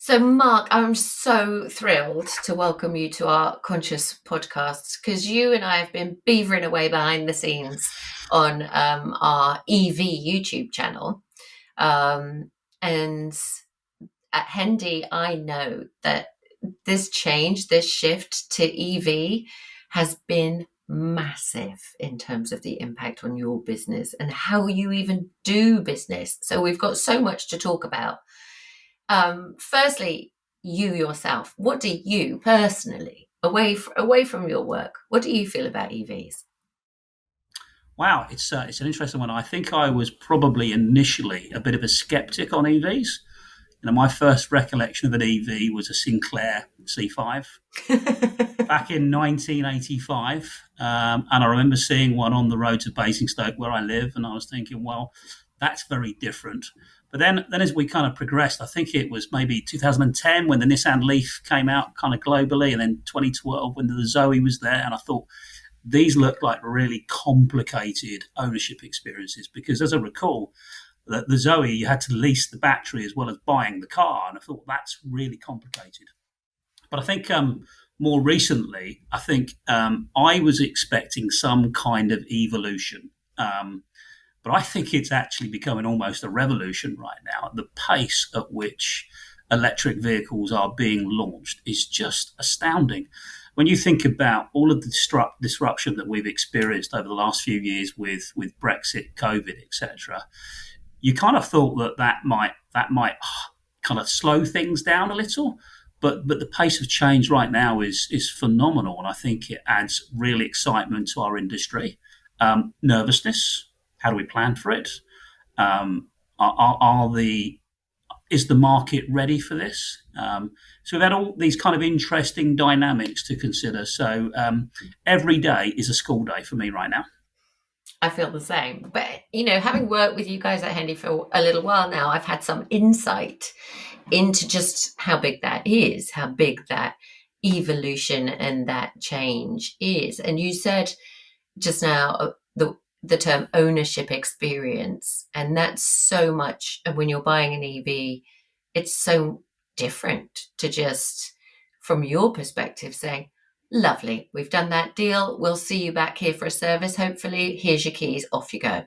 So, Mark, I'm so thrilled to welcome you to our Conscious podcast because you and I have been beavering away behind the scenes on our EV YouTube channel. Um, and at Hendy, I know that this change, this shift to EV has been massive in terms of the impact on your business and how you even do business. So, we've got so much to talk about. Firstly, you yourself, what do you personally, away from your work, what do you feel about EVs? Wow, it's an interesting one. I think I was probably initially a bit of a skeptic on EVs. My first recollection of an EV was a Sinclair C5 back in 1985, and I remember seeing one on the roads of Basingstoke where I live, and I was thinking, well, that's very different. But then as we kind of progressed, I think it was maybe 2010 when the Nissan Leaf came out kind of globally, and then 2012 when the Zoe was there, and I thought these look like really complicated ownership experiences because, as I recall, the Zoe, you had to lease the battery as well as buying the car, and I thought that's really complicated. But I think more recently, I think I was expecting some kind of evolution. But I think it's actually becoming almost a revolution right now. The pace at which electric vehicles are being launched is just astounding. When you think about all of the disruption that we've experienced over the last few years with Brexit, COVID, etc., you kind of thought that might kind of slow things down a little. But the pace of change right now is phenomenal, and I think it adds real excitement to our industry. Nervousness. How do we plan for it? Are the Is the market ready for this? So we've had all these kind of interesting dynamics to consider. So every day is a school day for me right now. I feel the same. But, having worked with you guys at Hendy for a little while now, I've had some insight into just how big that is, how big that evolution and that change is. And you said just now the term ownership experience, and that's so much when you're buying an EV, it's so different to just from your perspective saying, lovely, we've done that deal, we'll see you back here for a service, hopefully, here's your keys, off you go.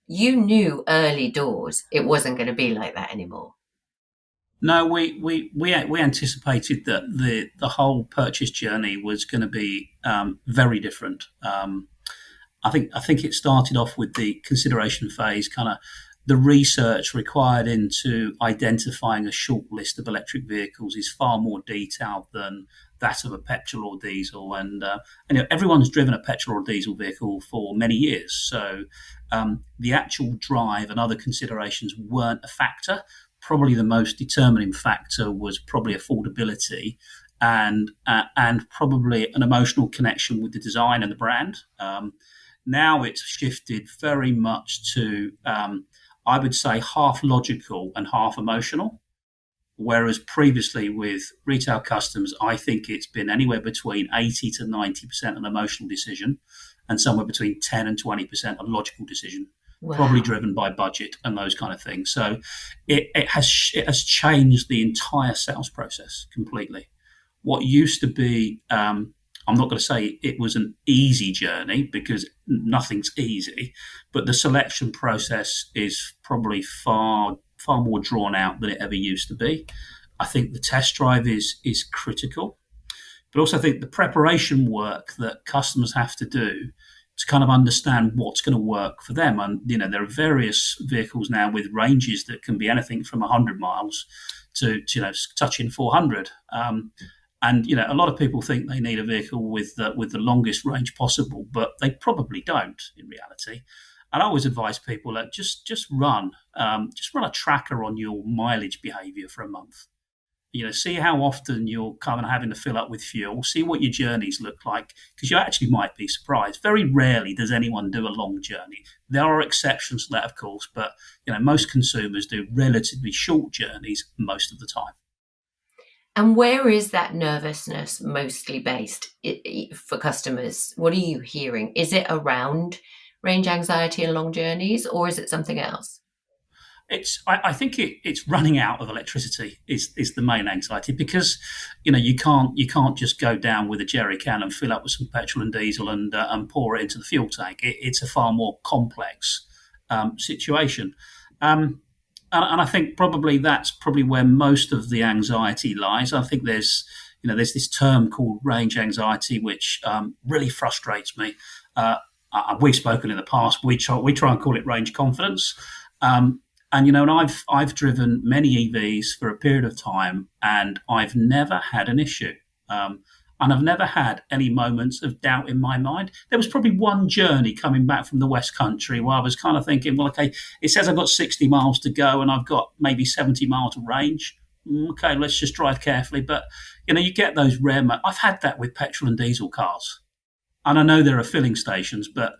You knew early doors it wasn't going to be like that anymore. No, we anticipated that the whole purchase journey was going to be very different. I think it started off with the consideration phase, kind of the research required into identifying a short list of electric vehicles is far more detailed than that of a petrol or diesel. And everyone's driven a petrol or diesel vehicle for many years. So the actual drive and other considerations weren't a factor. Probably the most determining factor was probably affordability and probably an emotional connection with the design and the brand. Now it's shifted very much to, I would say, half logical and half emotional. Whereas previously with retail customers, I think it's been anywhere between 80 to 90% an emotional decision and somewhere between 10 and 20% a logical decision, probably Wow. driven by budget and those kind of things. So it has changed the entire sales process completely. What used to be, I'm not going to say it was an easy journey because nothing's easy, but the selection process is probably far more drawn out than it ever used to be. I think the test drive is critical, but also I think the preparation work that customers have to do to kind of understand what's going to work for them. And there are various vehicles now with ranges that can be anything from 100 miles to touching 400. And a lot of people think they need a vehicle with the longest range possible, but they probably don't in reality. And I always advise people that just run a tracker on your mileage behaviour for a month. See how often you're kind of having to fill up with fuel. See what your journeys look like, because you actually might be surprised. Very rarely does anyone do a long journey. There are exceptions to that, of course, but most consumers do relatively short journeys most of the time. And where is that nervousness mostly based for customers? What are you hearing? Is it around range anxiety and long journeys, or is it something else? I think it's running out of electricity is the main anxiety, because you can't just go down with a jerry can and fill up with some petrol and diesel and pour it into the fuel tank. It's a far more complex situation. And I think probably that's probably where most of the anxiety lies. I think there's this term called range anxiety, which really frustrates me. We've spoken in the past. We try and call it range confidence. And I've driven many EVs for a period of time, and I've never had an issue. And I've never had any moments of doubt in my mind. There was probably one journey coming back from the West Country where I was kind of thinking, well, okay, it says I've got 60 miles to go and I've got maybe 70 miles of range. Okay, let's just drive carefully. But, you get those rare moments. I've had that with petrol and diesel cars. And I know there are filling stations, but,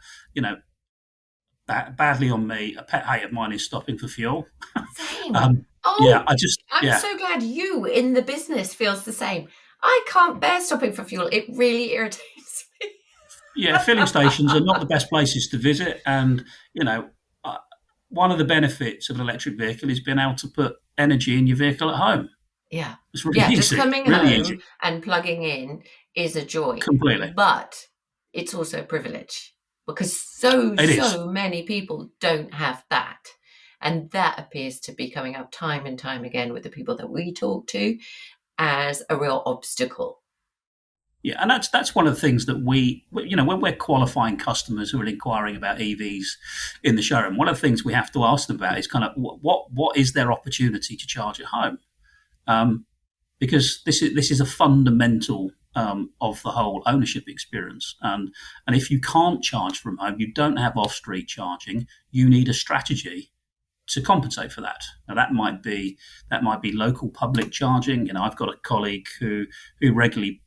badly on me, a pet hate of mine is stopping for fuel. Same. um, Oh, yeah, I just, I'm yeah. so glad you in the business feels the same. I can't bear stopping for fuel. It really irritates me. Yeah, filling stations are not the best places to visit, and uh, one of the benefits of an electric vehicle is being able to put energy in your vehicle at home. Yeah. It's really Yeah, just easy, coming really home easy, and plugging in is a joy. completely. But it's also a privilege because so, It is. so many people don't have that. And that appears to be coming up time and time again with the people that we talk to as a real obstacle. Yeah, and that's one of the things that when we're qualifying customers who are inquiring about EVs in the showroom, one of the things we have to ask them about is kind of what is their opportunity to charge at home, because this is a fundamental of the whole ownership experience, and if you can't charge from home, you don't have off street charging, you need a strategy to compensate for that. Now that might be local public charging. I've got a colleague who regularly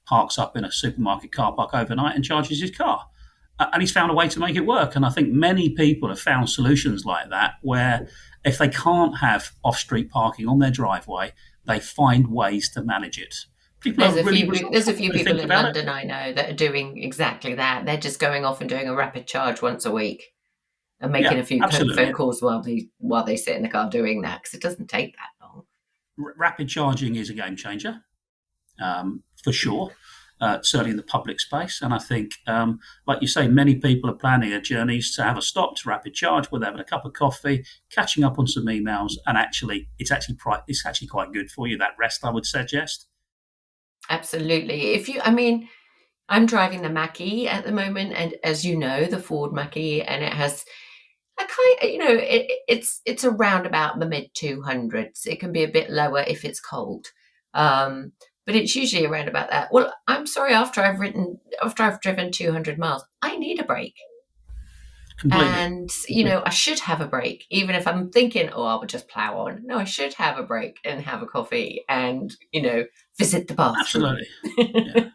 parks up in a supermarket car park overnight and charges his car. And he's found a way to make it work. And I think many people have found solutions like that, where if they can't have off-street parking on their driveway, they find ways to manage it. People are really There's a resourceful few when they people think in about it. London I know that are doing exactly that. They're just going off and doing a rapid charge once a week and making Yeah, a few absolutely. phone calls while they sit in the car doing that, because it doesn't take that long. Rapid charging is a game changer, for sure. Certainly in the public space. And I think, like you say, many people are planning their journeys to have a stop to rapid charge, where they're having a cup of coffee, catching up on some emails, and it's actually quite good for you. That rest, I would suggest. Absolutely. I'm driving the Mackie at the moment, and as you know, the Ford Mackie, and it has a it's around about the mid 200s. It can be a bit lower if it's cold, but it's usually around about that. Well, I'm sorry. After I've driven 200 miles, I need a break, Completely. and Completely. I should have a break, even if I'm thinking, oh, I'll just plow on. No, I should have a break and have a coffee, and visit the bathroom. Absolutely. Yeah.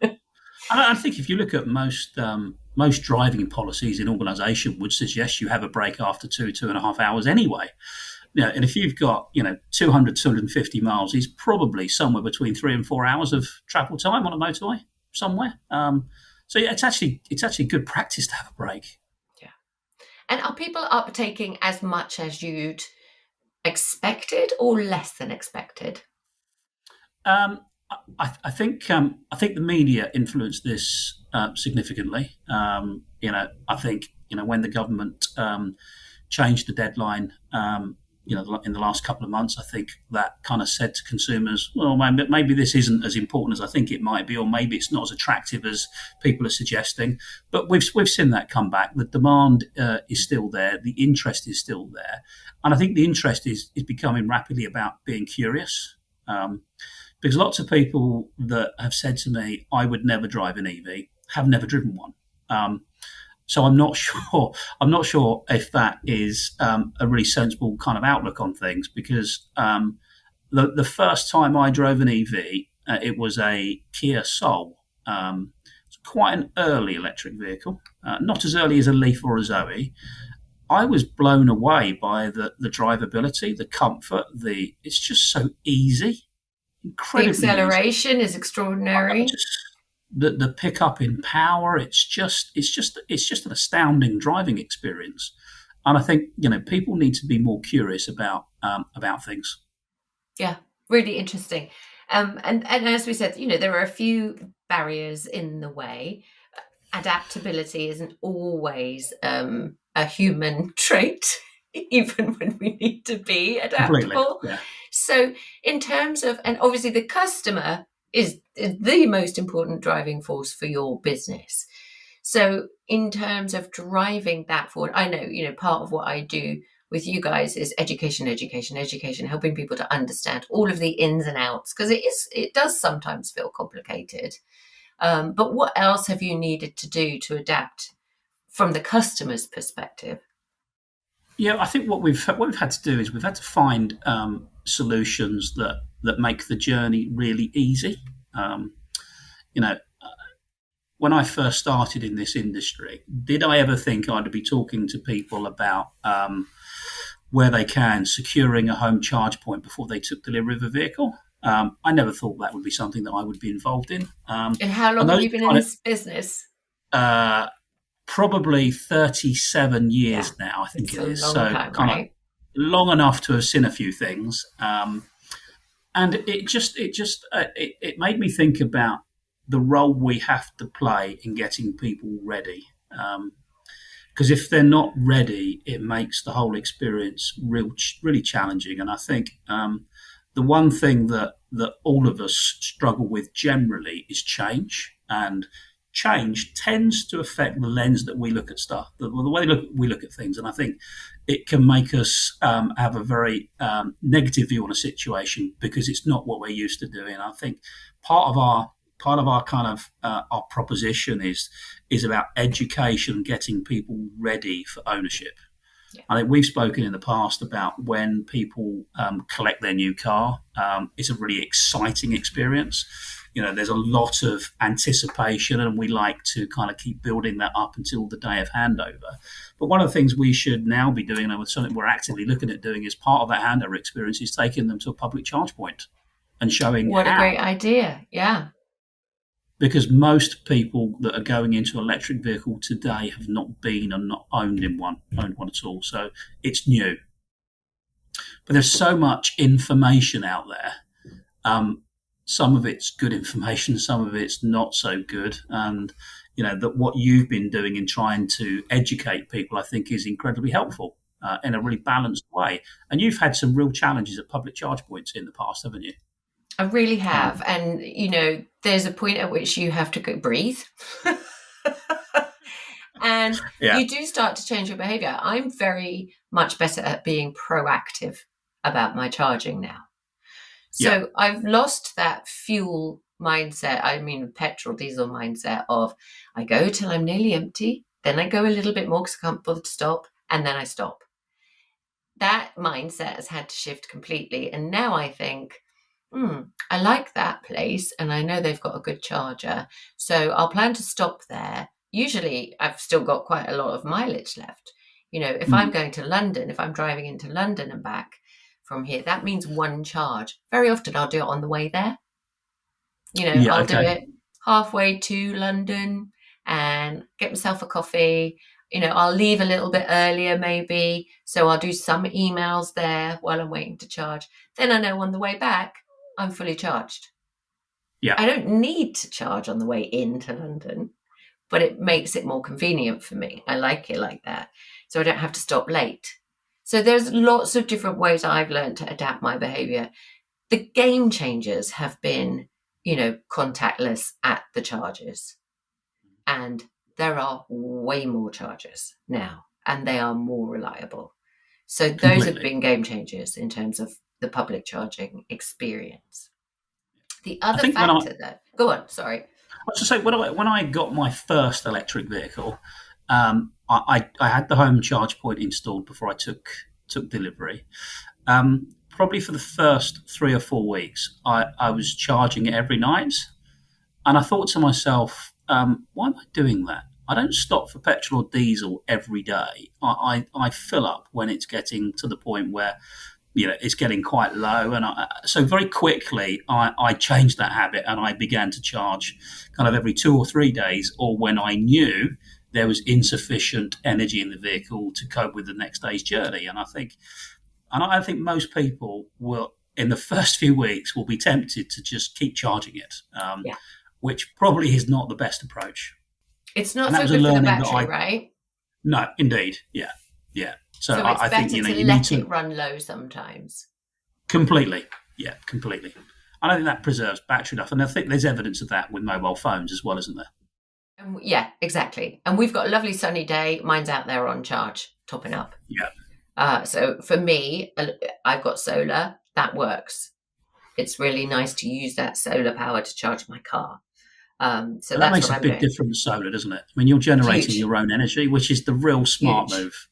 And I think if you look at most driving policies in organisation would suggest you have a break after 2.5 hours anyway. And if you've got 200, 250 miles, is probably somewhere between 3 and 4 hours of travel time on a motorway somewhere. So yeah, it's actually good practice to have a break. Yeah. And are people uptaking as much as you'd expected or less than expected? Um, I think the media influenced this significantly. I think when the government changed the deadline, in the last couple of months, I think that kind of said to consumers, well, maybe this isn't as important as I think it might be, or maybe it's not as attractive as people are suggesting. But we've seen that come back. The demand is still there. The interest is still there. And I think the interest is becoming rapidly about being curious. Because lots of people that have said to me, I would never drive an EV, have never driven one. So I'm not sure. I'm not sure if that is a really sensible kind of outlook on things. Because the first time I drove an EV, it was a Kia Soul. It's quite an early electric vehicle, not as early as a Leaf or a Zoe. I was blown away by the drivability, the comfort. It's just so easy, The incredibly easy. acceleration is extraordinary. Just the pickup in power. It's just an astounding driving experience. And I think people need to be more curious about things. Yeah, really interesting. And as we said, there are a few barriers in the way. Adaptability isn't always a human trait, even when we need to be Completely. adaptable. Yeah. So, in terms of, and obviously the customer is the most important driving force for your business. So, in terms of driving that forward, I know, part of what I do with you guys is education, education, education, helping people to understand all of the ins and outs, because it does sometimes feel complicated. But what else have you needed to do to adapt from the customer's perspective? Yeah, I think what we've had to do is we've had to find solutions that make the journey really easy. Um, you know, when I first started in this industry, did I ever think I'd be talking to people about where they can securing a home charge point before they took delivery of a vehicle? I never thought that would be something that I would be involved in. And how long And have those you been in kind of this business? uh, probably 37 Yeah, years now, I think it's it a is. long So time, kind of right? long enough to have seen a few things. And it made me think about the role we have to play in getting people ready. Because if they're not ready, it makes the whole experience really challenging. And I think the one thing that all of us struggle with generally is change, and change tends to affect the lens that we look at stuff, the way we look at things. And I think it can make us have a very negative view on a situation because it's not what we're used to doing. I think part of our kind of our proposition is about education, getting people ready for ownership. Yeah. I think we've spoken in the past about when people collect their new car. It's a really exciting experience. There's a lot of anticipation, and we like to kind of keep building that up until the day of handover. But one of the things we should now be doing, and something we're actively looking at doing, is part of that handover experience is taking them to a public charge point and showing What a how. great idea. Yeah. Because most people that are going into an electric vehicle today have not been and not owned one at all. So it's new. But there's so much information out there. Some of it's good information, some of it's not so good. And, that what you've been doing in trying to educate people, I think, is incredibly helpful in a really balanced way. And you've had some real challenges at public charge points in the past, haven't you? I really have. Um, And, there's a point at which you have to go breathe. And yeah, you do start to change your behavior. I'm very much better at being proactive about my charging now. yeah, So I've lost that fuel mindset. I mean, petrol, diesel mindset of I go till I'm nearly empty, then I go a little bit more because I can't bother to stop, and then I stop. That mindset has had to shift completely. And now I think, I like that place and I know they've got a good charger. So I'll plan to stop there. Usually I've still got quite a lot of mileage left. If I'm mm, going to London, if I'm driving into London and back from here, that means one charge. Very often I'll do it on the way there. yeah, I'll do okay, it halfway to London and get myself a coffee. I'll leave a little bit earlier maybe. So I'll do some emails there while I'm waiting to charge. Then I know on the way back, I'm fully charged. yeah, I don't need to charge on the way into London, but it makes it more convenient for me. I like it like that. So I don't have to stop late. So there's lots of different ways I've learned to adapt my behavior. The game changers have been, contactless at the charges. And there are way more chargers now, and they are more reliable. So those have completely. been game changers in terms of the public charging experience. The I other think when I factor that, go on, sorry. was to say when I got my first electric vehicle, I had the home charge point installed before I took delivery. Probably for the first 3 or 4 weeks, I was charging it every night, and I thought to myself, why am I doing that? I don't stop for petrol or diesel every day. I fill up when it's getting to the point where it's getting quite low. And so very quickly, I changed that habit and I began to charge kind of every 2 or 3 days, or when I knew there was insufficient energy in the vehicle to cope with the next day's journey. And I think most people will, in the first few weeks, will be tempted to just keep charging it, Yeah. which probably is not the best approach. It's And not that so was a good for the learning that battery, I right? no, indeed, yeah, yeah. So So it's I think better to you need let to it run low sometimes. completely, yeah, completely. I don't think that preserves battery enough, and I think there's evidence of that with mobile phones as well, isn't there? And yeah, exactly. And we've got a lovely sunny day. Mine's out there on charge, topping up. Yeah, So for me, I've got solar. That works. It's really nice to use that solar power to charge my car. So but that that's makes what a I'm big doing. difference, solar, doesn't it? I mean, you're generating Huge, your own energy, which is the real smart huge. move.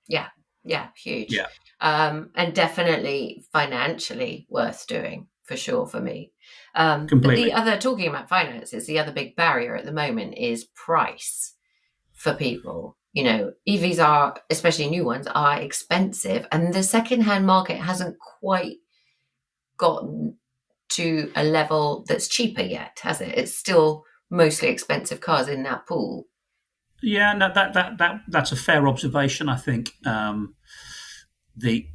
Yeah, yeah, huge. Yeah, And definitely financially worth doing for sure for me. But the completely. other, talking about finances, the other big barrier at the moment is price for people. You know, EVs are, especially new ones, are expensive, and the secondhand market hasn't quite gotten to a level that's cheaper yet, has it? It's still mostly expensive cars in that pool. Yeah, no, that's a fair observation. I think the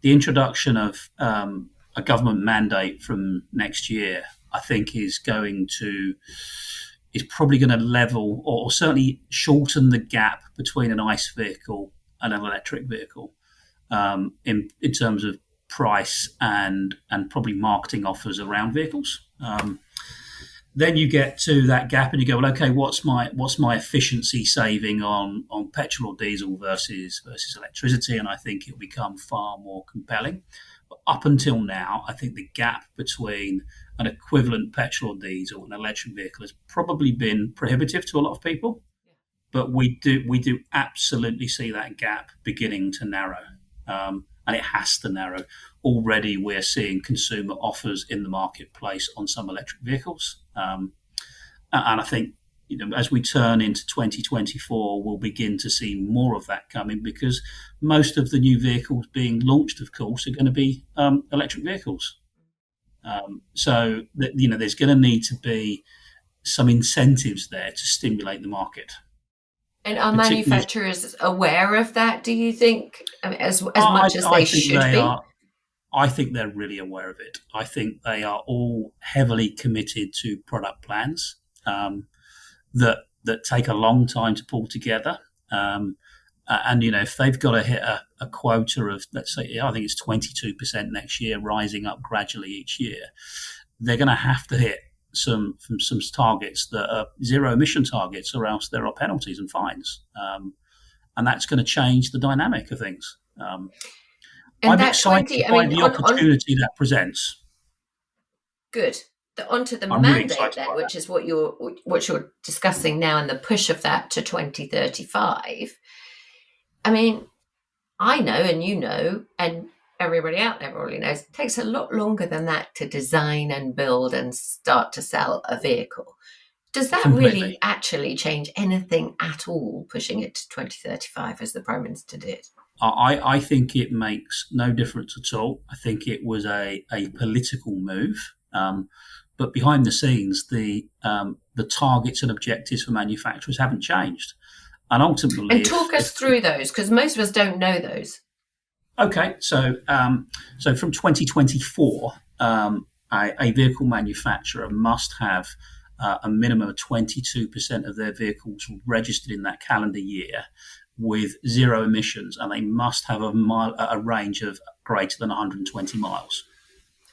introduction of a government mandate from next year, I think, is probably going to level or certainly shorten the gap between an ICE vehicle and an electric vehicle in terms of price and probably marketing offers around vehicles. Then you get to that gap and you go, well, okay, what's my efficiency saving on petrol or diesel versus electricity? And I think it'll become far more compelling. But up until now, I think the gap between an equivalent petrol or diesel and an electric vehicle has probably been prohibitive to a lot of people. But we do absolutely see that gap beginning to narrow, and it has to narrow. Already, we're seeing consumer offers in the marketplace on some electric vehicles, and I think as we turn into 2024, we'll begin to see more of that coming because most of the new vehicles being launched, of course, are going to be electric vehicles. So that, there's going to need to be some incentives there to stimulate the market, And are particularly. manufacturers aware of that, do you think? I mean, as I, much as I they think should they be? are. I think they're really aware of it. I think they are all heavily committed to product plans that take a long time to pull together. And if they've got to hit a quota of, let's say, I think it's 22% next year, rising up gradually each year, they're going to have to hit some targets that are zero emission targets, or else there are penalties and fines, and that's going to change the dynamic of things. And I'm that excited 20, I by mean, the on opportunity that presents. good. Onto the I'm really mandate excited by then, that. which is what you're discussing now, and the push of that to 2035. I mean, I know, and you know, and everybody out there probably knows, it takes a lot longer than that to design and build and start to sell a vehicle. Does that really Completely. actually change anything at all, pushing it to 2035 as the Prime Minister did? I think it makes no difference at all. I think it was a political move. But behind the scenes, the targets and objectives for manufacturers haven't changed. And ultimately, And if, talk us if through those, because most of us don't know those. okay, so from 2024, a vehicle manufacturer must have a minimum of 22% of their vehicles registered in that calendar year with zero emissions, and they must have a range of greater than 120 miles.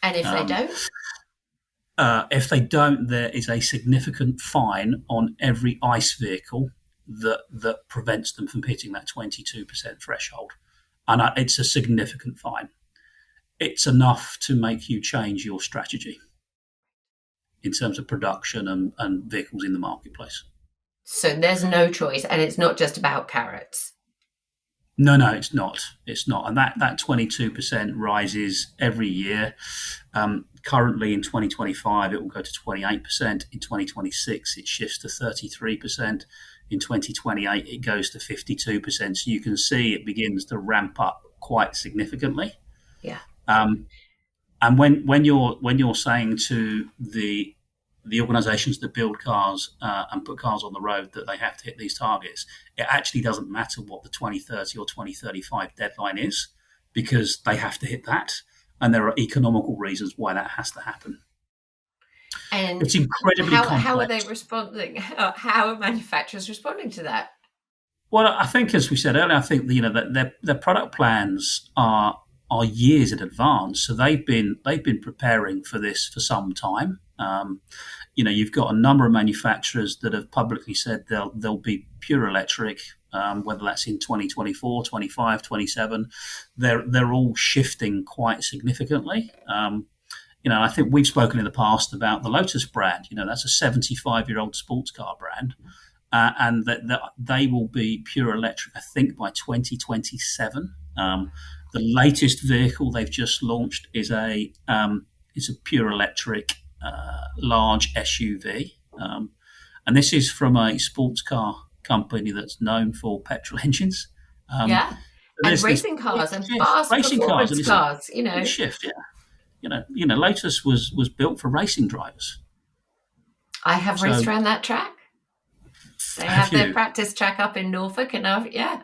And if they Um, don't, if they don't, there is a significant fine on every ICE vehicle that prevents them from hitting that 22% threshold, and it's a significant fine. It's enough to make you change your strategy in terms of production and vehicles in the marketplace. so there's no choice, and it's not just about carrots. No, it's not. It's not, and that 22% rises every year. Currently, in 2025, it will go to 28%. In 2026, it shifts to 33%. In 2028, it goes to 52%. So you can see it begins to ramp up quite significantly. Yeah. Um, and when you're saying to the the organisations that build cars and put cars on the road, that they have to hit these targets. It actually doesn't matter what the 2030 or 2035 deadline is, because they have to hit that, and there are economical reasons why that has to happen. And It's incredibly how are they complex. responding? How are manufacturers responding to that? Well, I think, as we said earlier, I think that their product plans are years in advance. So they've been preparing for this for some time. You've got a number of manufacturers that have publicly said they'll be pure electric, whether that's in 2024, 25, 27. They're all shifting quite significantly. I think we've spoken in the past about the Lotus brand. That's a 75-year-old sports car brand, and that they will be pure electric, I think, by 2027. The latest vehicle they've just launched is a pure electric large SUV, and this is from a sports car company that's known for petrol engines. Yeah. And There's this racing big cars and shift, fast racing cars, performance and it's a cars, big shift. Yeah, Lotus was built for racing drivers. I have raced So around that track. They have have their you practice track up in Norfolk, and yeah,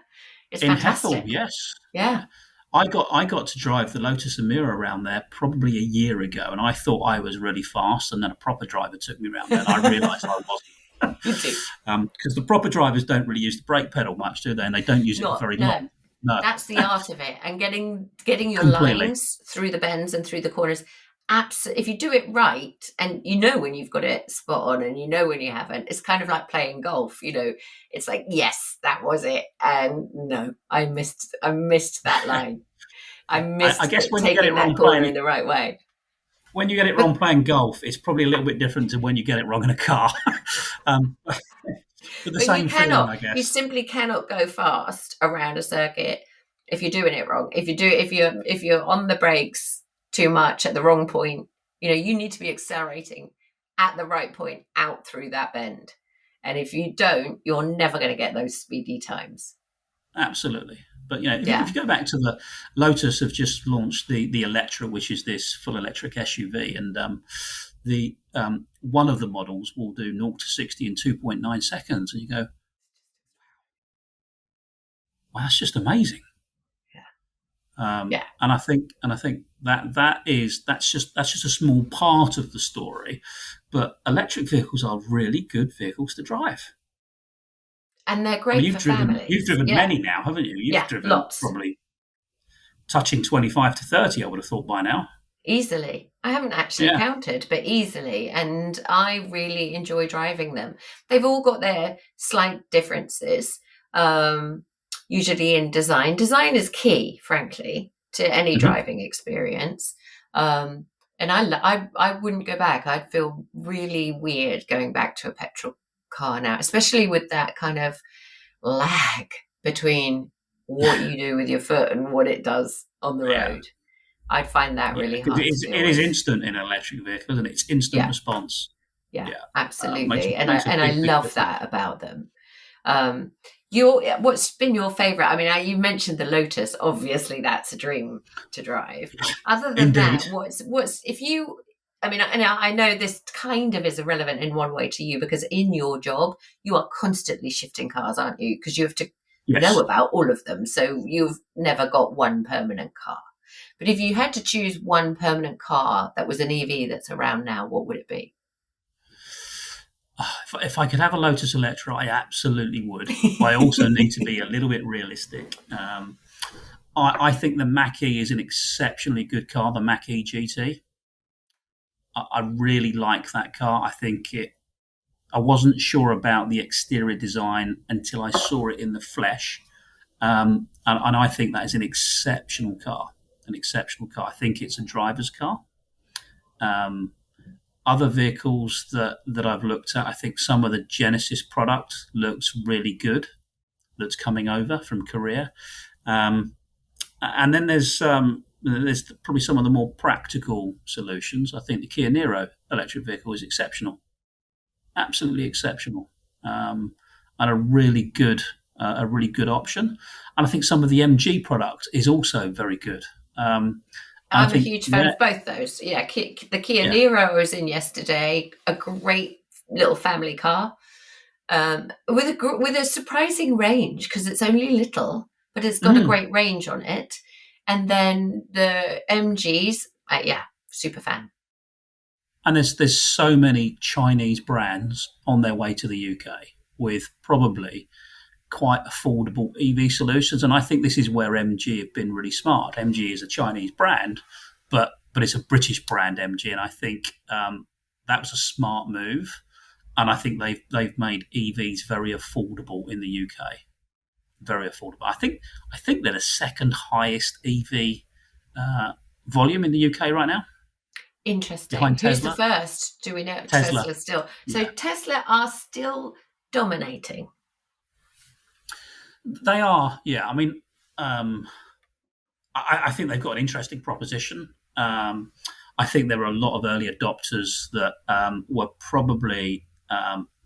it's in Hethel? fantastic. Yes. Yeah. I got to drive the Lotus Emira around there probably a year ago, and I thought I was really fast. And then a proper driver took me around there, and I realised I wasn't. You do. Because the proper drivers don't really use the brake pedal much, do they? And they don't use it for Not very no. long. No, That's the art of it, and getting your completely. lines through the bends and through the corners. If you do it right, and when you've got it spot on, and when you haven't, it's kind of like playing golf. It's like, yes, that was it, and no, I missed that line. I I missed guess when you get it taking that wrong corner playing in the right way. when you get it But wrong playing golf, it's probably a little bit different to when you get it wrong in a car. But the but same feeling, I you guess. simply cannot go fast around a circuit if you're doing it wrong. If you're on the brakes too much at the wrong point, you need to be accelerating at the right point out through that bend. And if you don't, you're never going to get those speedy times. Absolutely. But if Yeah. you go back to the Lotus, have just launched the Electra, which is this full electric SUV, and the one of the models will do 0 to 60 in 2.9 seconds, and you go, "Wow, that's just amazing." Yeah. And I think that's just a small part of the story, but electric vehicles are really good vehicles to drive. And they're I mean, great for you've families. driven Yeah. many now, haven't you? You've Yeah. driven Lots. probably touching 25 to 30, I would have thought by now. Easily. I haven't actually Yeah. counted, but easily. And I really enjoy driving them. They've all got their slight differences, usually in design. Design is key, frankly, to any Mhm. driving experience. And I wouldn't go back. I'd feel really weird going back to a petrol car now, especially with that kind of lag between what you do with your foot and what it does on the Yeah. road. I'd find that Yeah. really Because hard to it deal is with. instant in an electric vehicle, isn't it? It's instant Yeah, response. yeah, Yeah. Makes absolutely. And makes a I big, big love difference. that about them. What's been your favorite? I mean, you mentioned the Lotus. Obviously, that's a dream to drive. Other than Indeed. that, what's if you? I mean, and I know this kind of is irrelevant in one way to you because in your job you are constantly shifting cars, aren't you? Because you have to know Yes. about all of them, so you've never got one permanent car. But if you had to choose one permanent car that was an EV that's around now, what would it be? If I could have a Lotus Electra, I absolutely would. But I also need to be a little bit realistic. I think the Mach-E is an exceptionally good car, the Mach-E GT. I really like that car. I wasn't sure about the exterior design until I saw it in the flesh. And I think that is an exceptional car. An exceptional car. I think it's a driver's car. Um, Other vehicles that I've looked at, I think some of the Genesis product looks really good. That's coming over from Korea, and then there's probably some of the more practical solutions. I think the Kia Niro electric vehicle is exceptional, absolutely exceptional, and a really good option. And I think some of the MG product is also very good. I I'm a think, huge fan yeah, of both those. Yeah, the Kia yeah, Niro I was in yesterday, a great little family car, with a surprising range because it's only little, but it's got a mm. great range on it. And then the MGs, yeah, super fan. And there's so many Chinese brands on their way to the UK with probably quite affordable EV solutions. And I think this is where MG have been really smart. MG is a Chinese brand, but it's a British brand, MG, and I think that was a smart move. And I think they've made EVs very affordable in the UK, very affordable. I think they're the second highest EV uh, volume in the UK right now, Interesting. behind Who's the Tesla. first? Do we know? Tesla, Tesla still. So yeah, Tesla are still dominating. they are. Yeah, I mean, um, I think they've got an interesting proposition. I think there were a lot of early adopters that were probably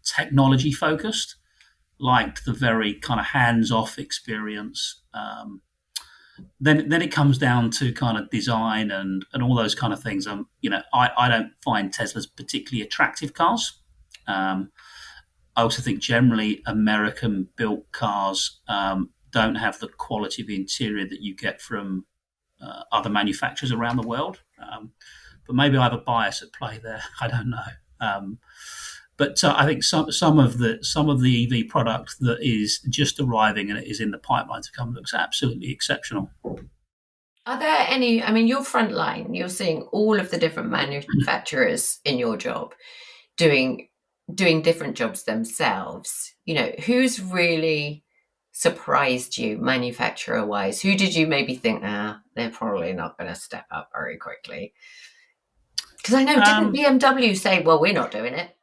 technology focused, liked the very kind of hands off experience. Then it comes down to kind of design and all those kind of things. I don't find Teslas particularly attractive cars. Um, I also think generally American built cars don't have the quality of interior that you get from other manufacturers around the world. But maybe I have a bias at play there. I don't know. But I think some of the EV product that is just arriving and it is in the pipeline to come looks absolutely exceptional. Are there any? I mean, your front line, you're seeing all of the different manufacturers in your job doing doing different jobs themselves. Who's really surprised you manufacturer wise? Who did you maybe think, they're probably not going to step up very quickly? Because I know, didn't Um, BMW say, well, we're not doing it?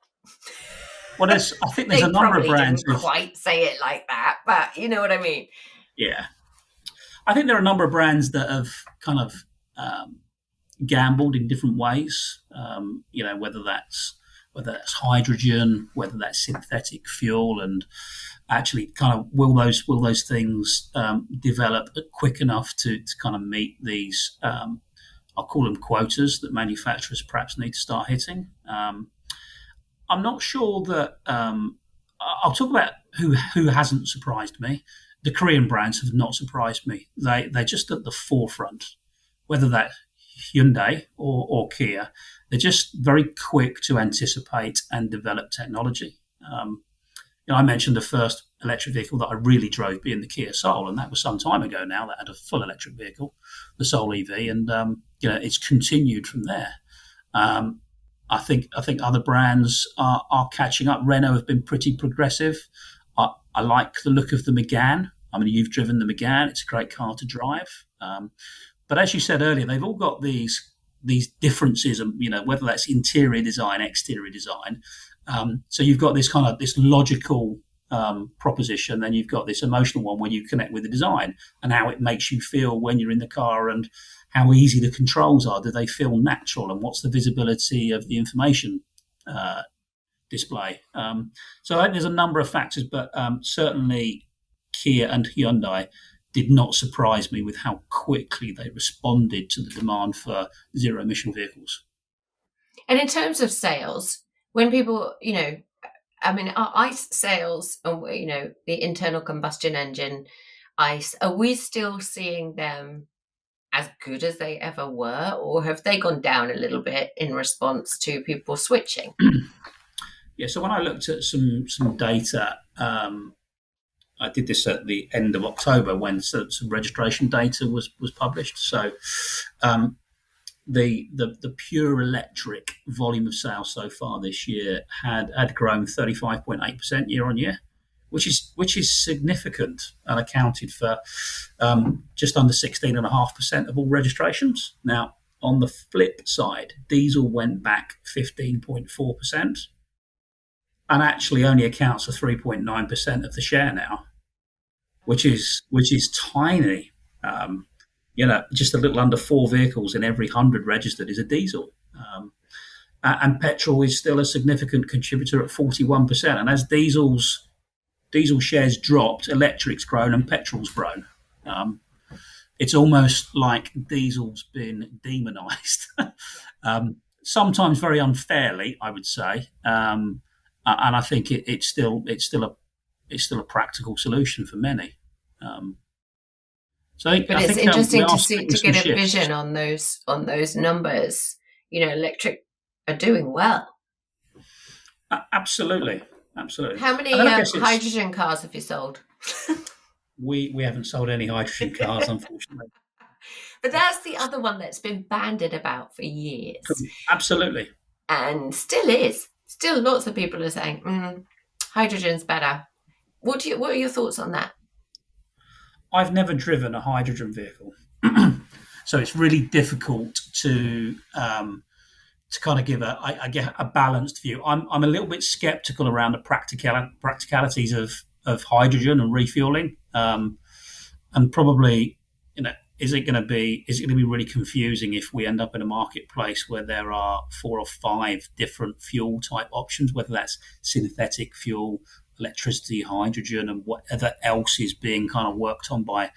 well, I think there's They a number of probably brands didn't who've, quite say it like that, but you know what I mean. yeah, I think there are a number of brands that have kind of um, gambled in different ways. Whether that's hydrogen, whether that's synthetic fuel, and actually kind of will those things develop quick enough to kind of meet these I'll call them quotas that manufacturers perhaps need to start hitting. I'm not sure that I'll talk about who hasn't surprised me. The Korean brands have not surprised me. They're just at the forefront, whether that's Hyundai or Kia. They're just very quick to anticipate and develop technology. I mentioned the first electric vehicle that I really drove being the Kia Soul, and that was some time ago now. That had a full electric vehicle, the Soul EV, and it's continued from there. Um, I think other brands are catching up. Renault have been pretty progressive. I like the look of the Megane. I mean, you've driven the Megane; it's a great car to drive. But as you said earlier, they've all got these differences, and whether that's interior design, exterior design. So you've got this logical proposition, then you've got this emotional one when you connect with the design and how it makes you feel when you're in the car and how easy the controls are. Do they feel natural? And what's the visibility of the information display? So I think there's a number of factors, but certainly Kia and Hyundai did not surprise me with how quickly they responded to the demand for zero emission vehicles. And in terms of sales, when people, I mean, our ICE sales, the internal combustion engine ICE, are we still seeing them as good as they ever were, or have they gone down a little bit in response to people switching? Yeah, so when I looked at some data, I did this at the end of October when some registration data was published. So um, the pure electric volume of sales so far this year had grown 35.8% year on year, which is significant and accounted for just under 16.5% of all registrations. Now, on the flip side, diesel went back 15.4% and actually only accounts for 3.9% of the share now, which is tiny. Just a little under four vehicles in every 100 registered is a diesel. And petrol is still a significant contributor at 41%. And as diesel shares dropped, electric's grown and petrol's grown. Um, it's almost like diesel's been demonized. Sometimes very unfairly, I would say. And I think it's still a practical solution for many. Um, so But I it's think we interesting are to see seeing to some get a shifts. vision on those numbers. Electric are doing well. Absolutely, absolutely. How And many then I guess it's hydrogen cars have you sold? we haven't sold any hydrogen cars, unfortunately. But that's the other one that's been bandied about for years Absolutely. and still is. Still, lots of people are saying hydrogen's better. What are your thoughts on that? I've never driven a hydrogen vehicle, so it's really difficult to kind of give I get a balanced view. I'm a little bit skeptical around the practicalities of hydrogen and refueling, and probably, is it going to be really confusing if we end up in a marketplace where there are 4 or 5 different fuel type options, whether that's synthetic fuel, electricity, hydrogen, and whatever else is being kind of worked on by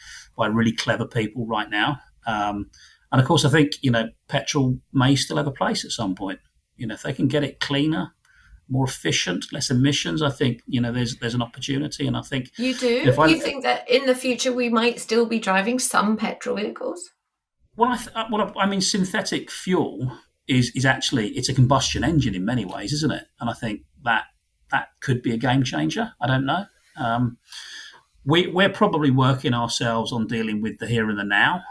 really clever people right now. And of course, I think petrol may still have a place at some point. If they can get it cleaner, more efficient, less emissions, I think there's an opportunity. And I think You do? if I You think that in the future we might still be driving some petrol vehicles? I mean, synthetic fuel is actually it's a combustion engine in many ways, isn't it? And I think that could be a game changer. I don't know. Um, we're probably working ourselves on dealing with the here and the now.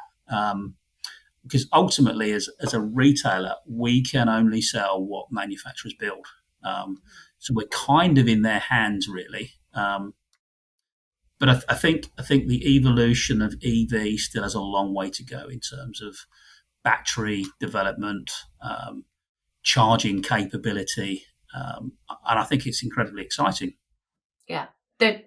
Because ultimately, as a retailer, we can only sell what manufacturers build. So we're kind of in their hands, really. But I think the evolution of EV still has a long way to go in terms of battery development, charging capability, and I think it's incredibly exciting. Yeah. The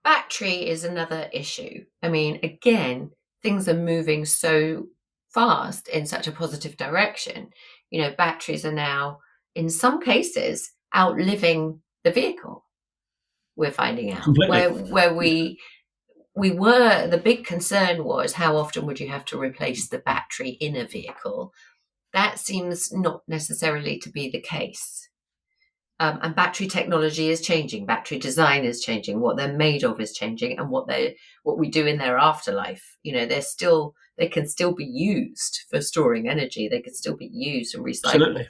battery is another issue. I mean, again, things are moving so fast in such a positive direction. Batteries are now, in some cases, outliving the vehicle. We're finding out Completely. where we were the big concern was how often would you have to replace the battery in a vehicle. That seems not necessarily to be the case. And battery technology is changing. Battery design is changing. What they're made of is changing, and what we do in their afterlife. They can still be used for storing energy. They can still be used and recycled. Absolutely.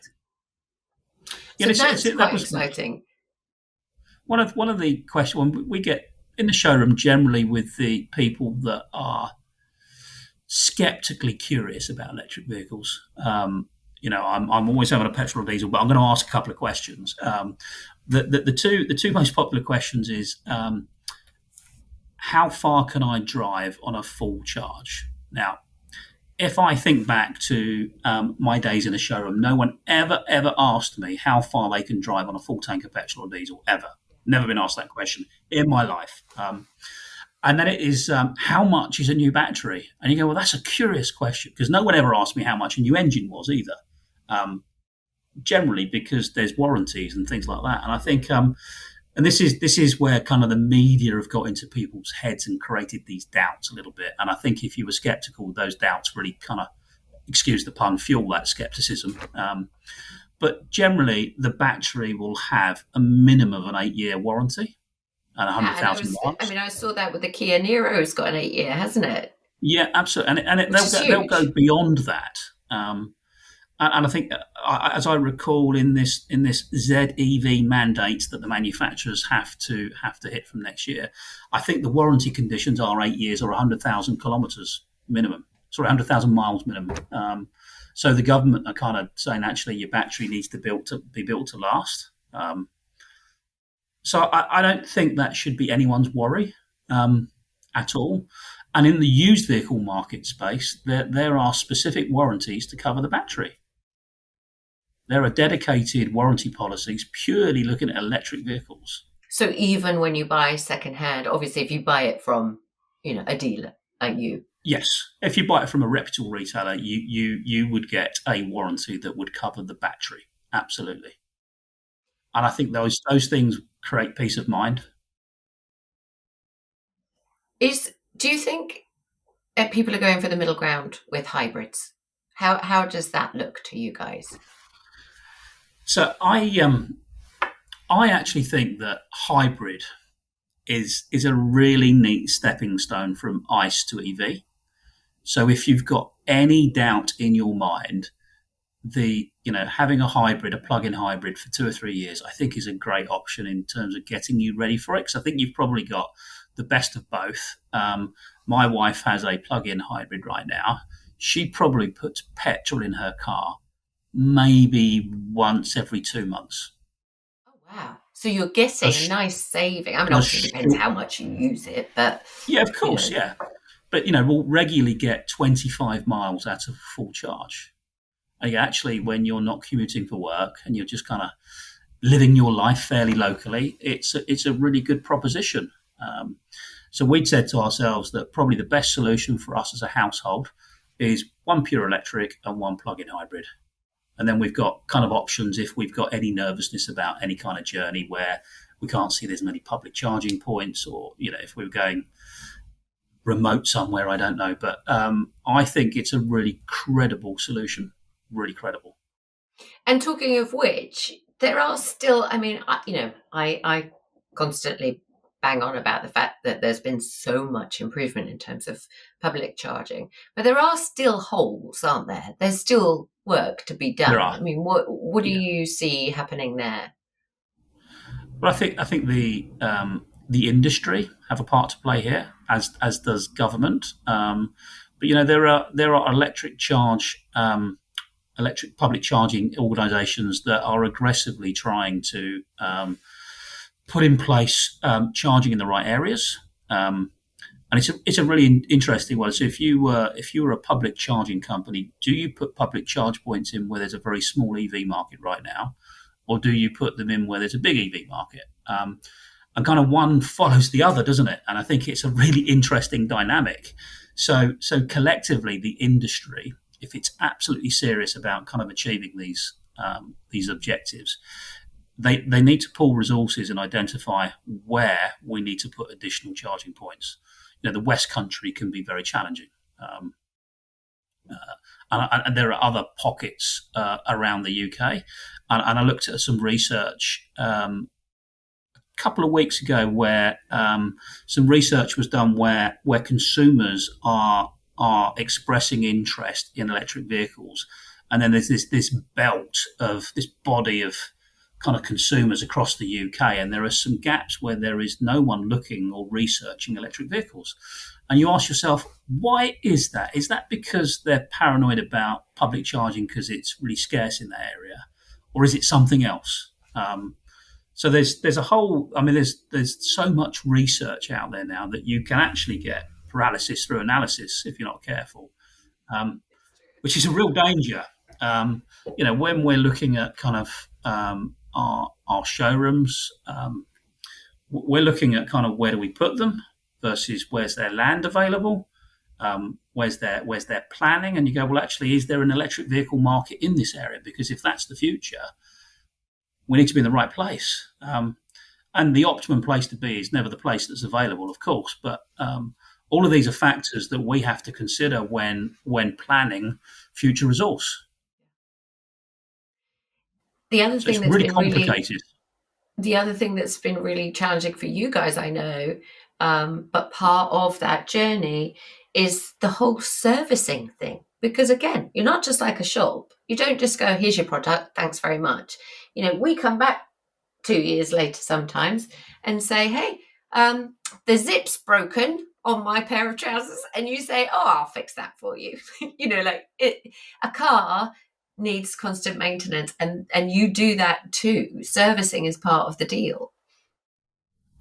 Yeah, So it's that's that quite was exciting. one of the questions we get in the showroom generally with the people that are skeptically curious about electric vehicles. I'm always having a petrol or diesel, but I'm going to ask a couple of questions. The two most popular questions is how far can I drive on a full charge? Now, if I think back to my days in a showroom, no one ever asked me how far they can drive on a full tank of petrol or diesel ever. Never been asked that question in my life. And then it is how much is a new battery? And you go, well, that's a curious question because no one ever asked me how much a new engine was either. Um, Generally, because there's warranties and things like that. And I think, and this is where kind of the media have got into people's heads and created these doubts a little bit. And I think if you were skeptical, those doubts really kind of, excuse the pun, fuel that skepticism. But generally, the battery will have a minimum of an 8-year warranty and Yeah, and 100,000 I miles. mean, I saw that with the Kia Niro's got an 8 year, hasn't it? Yeah, absolutely, Which is they'll go huge. beyond that. And I think, as I recall, in this ZEV mandate that the manufacturers have to hit from next year, I think the warranty conditions are 8 years or 100,000 kilometres minimum, sorry, 100,000 miles minimum. So the government are kind of saying actually your battery needs to be built to last. So I don't think that should be anyone's worry at all. And in the used vehicle market space, there are specific warranties to cover the battery. There are dedicated warranty policies purely looking at electric vehicles. So even when you buy secondhand, obviously, if you buy it from, a dealer like you, Yes, if you buy it from a reputable retailer, you would get a warranty that would cover the battery. Absolutely, and I think those things create peace of mind. do you think? People are going for the middle ground with hybrids. How does that look to you guys? So I actually think that hybrid is a really neat stepping stone from ICE to EV. So if you've got any doubt in your mind, the having a hybrid, a plug-in hybrid for 2 or 3 years, I think is a great option in terms of getting you ready for it. Because I think you've probably got the best of both. My wife has a plug-in hybrid right now. She probably puts petrol in her car maybe once every 2 months. Oh, wow. So you're getting a Does, nice saving. I mean, does obviously it depends she, how much you use it, but yeah, of you course, know, yeah. But we'll regularly get 25 miles out of full charge. And actually, when you're not commuting for work and you're just kind of living your life fairly locally, it's a really good proposition. Um, so we'd said to ourselves that probably the best solution for us as a household is one pure electric and one plug-in hybrid. And then we've got kind of options if we've got any nervousness about any kind of journey where we can't see there's many public charging points, or if we were going remote somewhere, I don't know. But I think it's a really credible solution, really credible. and talking of which, there are still, I mean, I constantly bang on about the fact that there's been so much improvement in terms of public charging, but there are still holes, aren't there? There's still work to be There done. I are, mean, what do yeah. you see happening there? But I think the industry have a part to play here, as does government. But there are electric public charging organisations that are aggressively trying to put in place charging in the right areas. And it's a really interesting one. So if you were a public charging company, do you put public charge points in where there's a very small EV market right now, or do you put them in where there's a big EV market? And kind of one follows the other, doesn't it? And I think it's a really interesting dynamic. So collectively, the industry, if it's absolutely serious about kind of achieving these objectives, they need to pull resources and identify where we need to put additional charging points. The West Country can be very challenging. Um, and there are other pockets around the UK. And I looked at some research a couple of weeks ago where some research was done where consumers are expressing interest in electric vehicles, and then there's this belt of this body of kind of consumers across the UK, and there are some gaps where there is no one looking or researching electric vehicles. And you ask yourself, why is that? Is that because they're paranoid about public charging because it's really scarce in that area, or is it something else? So there's a whole. I mean, there's so much research out there now that you can actually get paralysis through analysis if you're not careful, um, which is a real danger. When we're looking at kind of our showrooms, we're looking at kind of where do we put them versus where's their land available, where's their planning, and you go, well, actually, is there an electric vehicle market in this area? Because if that's the future, we need to be in the right place. And the optimum place to be is never the place that's available, of course, but all of these are factors that we have to consider when planning future resource. The other So thing it's that's really been really complicated. the other thing that's been really challenging for you guys, I know, but part of that journey is the whole servicing thing. Because again, you're not just like a shop. You don't just go, here's your product, thanks very much. We come back 2 years later sometimes and say, hey, the zip's broken on my pair of trousers. And you say, oh, I'll fix that for you. A car needs constant maintenance, and you do that too. Servicing is part of the deal.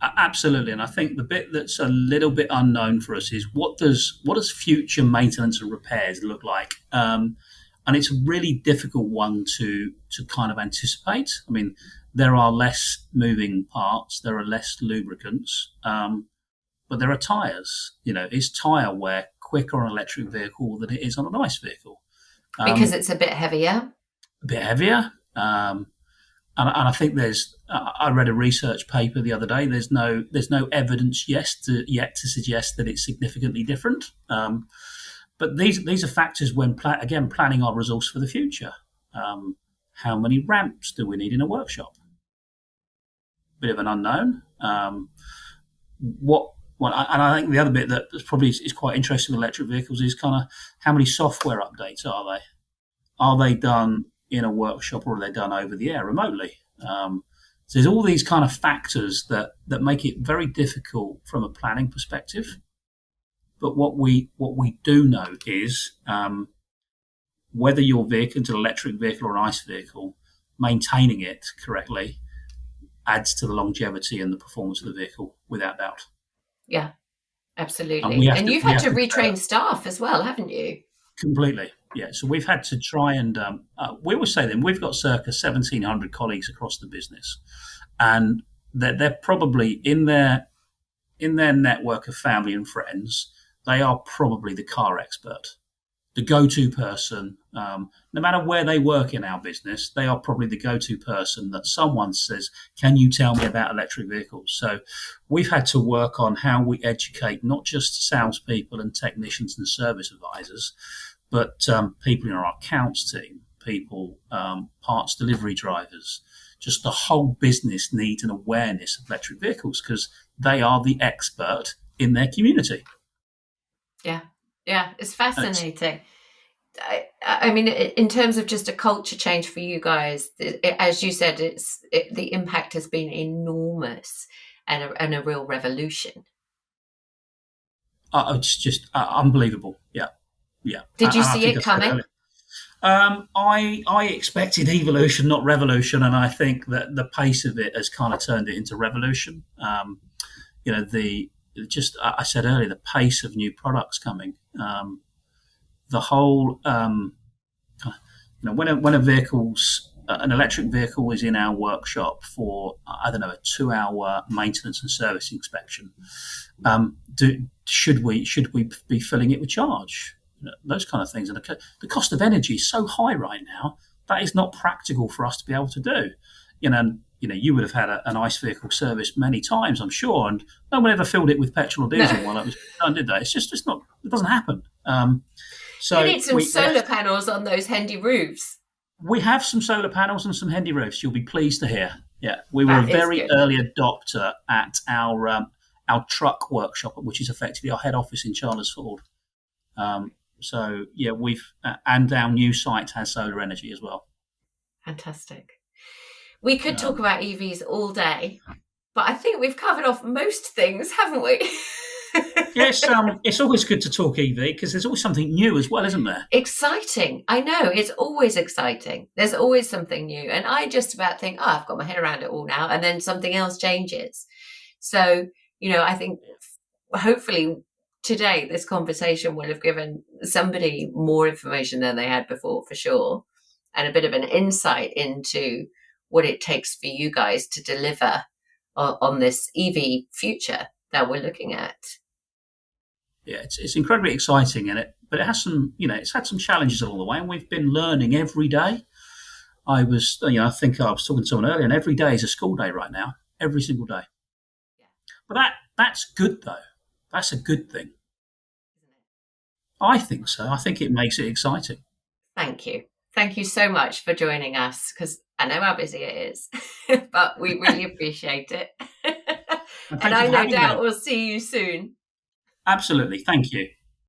Absolutely, and I think the bit that's a little bit unknown for us is what does future maintenance and repairs look like, and it's a really difficult one to kind of anticipate. I mean, there are less moving parts, there are less lubricants, but there are tyres. Is tyre wear quicker on an electric vehicle than it is on an ICE vehicle? Because Um, it's a bit heavier. a bit heavier. and I think I read a research paper the other day. There's no evidence yet to suggest that it's significantly different. But these are factors when planning our resource for the future. How many ramps do we need in a workshop? Bit of an unknown. And I think the other bit that probably is quite interesting with electric vehicles is kind of how many software updates are they? Are they done in a workshop or are they done over the air remotely? So there's all these kind of factors that make it very difficult from a planning perspective. But what we do know is whether your vehicle is an electric vehicle or an ICE vehicle, maintaining it correctly adds to the longevity and the performance of the vehicle without doubt. Yeah, absolutely. And you've had to retrain staff as well, haven't you? Completely. Yeah. So we've had to try and we always say then we've got circa 1,700 colleagues across the business, and they're probably in their network of family and friends. They are probably the car expert, the go-to person. No matter where they work in our business, they are probably the go-to person that someone says, "Can you tell me about electric vehicles?" So we've had to work on how we educate not just salespeople and technicians and service advisors, but people in our accounts team, people, parts delivery drivers. Just the whole business needs an awareness of electric vehicles because they are the expert in their community. Yeah, it's fascinating. I mean, in terms of just a culture change for you guys, as you said, the impact has been enormous and a real revolution. It's just unbelievable. Yeah. Did you see it coming? I expected evolution, not revolution, and I think that the pace of it has kind of turned it into revolution. I said earlier, the pace of new products coming, the whole, when an electric vehicle is in our workshop for, I don't know, a 2-hour maintenance and service inspection, should we be filling it with charge? Those kind of things. And the cost of energy is so high right now, that is not practical for us to be able to do. You would have had an ICE vehicle serviced many times, I'm sure, and no one ever filled it with petrol or diesel while it was done, did they? It's not. It doesn't happen. So you need some solar panels on those Hendy roofs. We have some solar panels and some Hendy roofs. You'll be pleased to hear. Yeah, we were a very early adopter at our truck workshop, which is effectively our head office in Chalmers-Ford. So yeah, and our new site has solar energy as well. Fantastic. We could talk about EVs all day, but I think we've covered off most things, haven't we? Yes, it's always good to talk EV because there's always something new as well, isn't there? Exciting. I know, it's always exciting. There's always something new. And I just about think, I've got my head around it all now. And then something else changes. So, I think hopefully today this conversation will have given somebody more information than they had before, for sure, and a bit of an insight into what it takes for you guys to deliver on this EV future that we're looking at. Yeah, it's incredibly exciting in it, but it has it's had some challenges along the way, and we've been learning every day. I think I was talking to someone earlier, and every day is a school day right now, every single day. Yeah. But that's good though. That's a good thing. I think so. I think it makes it exciting. Thank you. Thank you so much for joining us, because I know how busy it is, but we really appreciate it. And I no doubt we'll see you soon. Absolutely. Thank you.